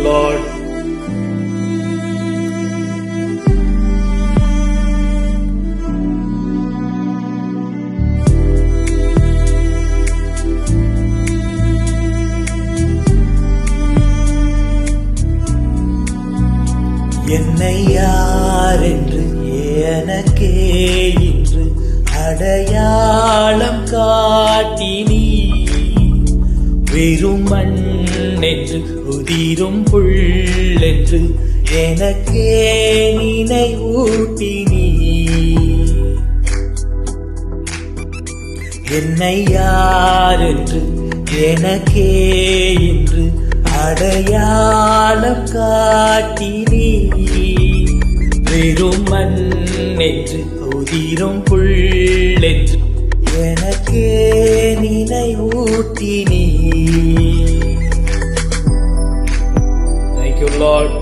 Lord. என்னை யார் என்று எனக்கே இன்று அடையாளம் காட்டினீ, வெறும் மண் என்று உதிரும் புல் என்று எனக்கே நினைவூட்டினீ. என்னை யார் என்று எனக்கே இன்று அடையாளம் காட்டினீ, வெறும் மண் என்று உதிரும் புல் என்று எனக்கே நினைவூட்டினீ. Thank you, Lord.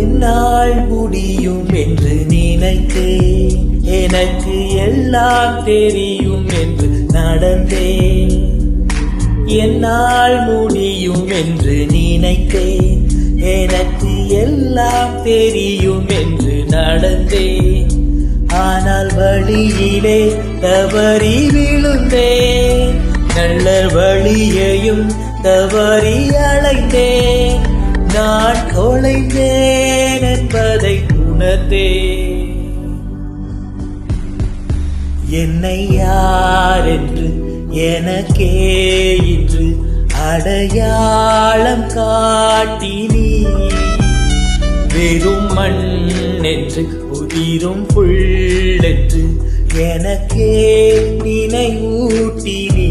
என்னால் முடியும் என்று நினைத்தேன், எனக்கு எல்லாம் தெரியும் என்று நடந்தேன். என்னால் முடியும் என்று நினைத்தேன், எனக்கு எல்லாம் தெரியும் என்று நடந்தேன். ஆனால் வழியிலே தவறி விழுந்தேன், நல்ல வழியையும் தவறி அலைந்தேன். நான் தொலைந்தேன் என்பதை உணர்ந்தேன். என்னை யார் என்று எனக்கே இன்று அடையாளம் காட்டினீ, வெறும் மண் என்று உதிரும் புல் என்று எனக்கே நினைவூட்டினீ.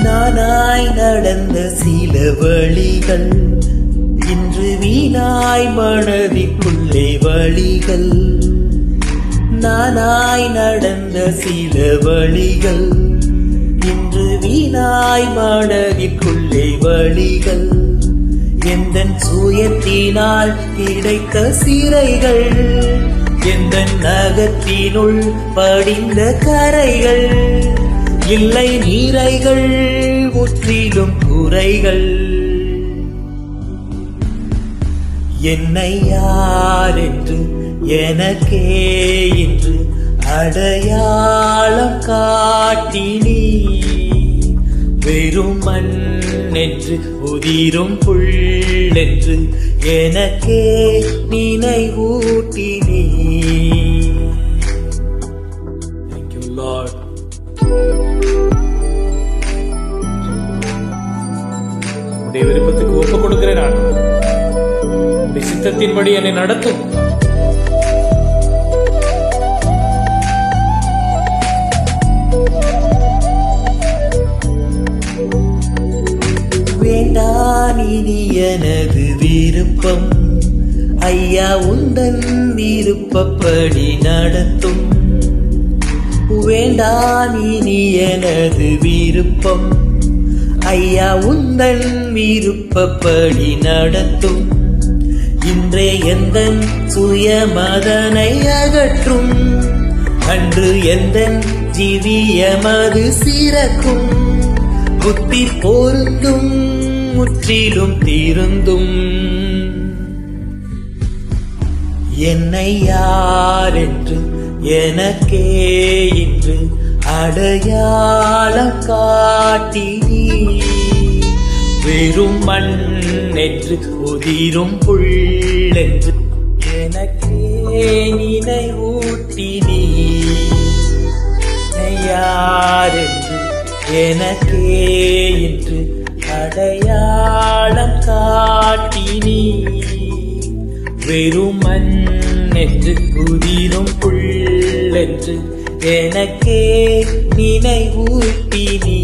நானாய் நடந்த சில வழிகள் இன்று வீணாய் மனதிற்குள்ளே வழிகள். நானாய் நடந்த சில வழிகள் இன்று வீணாய் மனதிற்குள்ளே வழிகள். எந்தன் சுயத்தினால் கிடைத்த சிறைகள், எந்தன் நகத்தினுள் படிந்த கரைகள். இல்லை நீரைகள் முற்றிலும் குறைகள். என்னை யார் என்று எனக்கே இன்று அடையாளம் காட்டினீ, வெறும் மண் என்று உதிரும் புல் என்று எனக்கே நினைவூட்டினீ. Thank you, Lord. உடைய விருப்பத்துக்கு ஒப்புக் கொடுக்கிறேன். நான் உடைய சித்தத்தின்படி என்னை நடத்தும். வேண்டாம் இனி எனது விருப்பம், ஐயா உந்தன் விருப்பப்படி நடத்தும். வேண்டாம் இனி எனது விருப்பம், ஐயா உந்தன் விருப்பப்படி நடத்தும். இன்றே எந்தன் சுயமதனை அகற்றும், அன்று எந்தன் ஜீவியமது சிறக்கும். புத்தி பொருந்தும் முற்றிலும் தீருந்தும். என்னை யார் என்று எனக்கே இன்று அடையாளம் காட்டினீ, வெறும் மண் என்று உதிரும் புல் என்று எனக்கே நினைவூட்டினீ. யார் என்று எனக்கே இன்று அடையாளம் காட்டினீ, வெறும் மண் என்று உதிரும் புள்ளென்று எனக்கே நினைவூட்டி நீ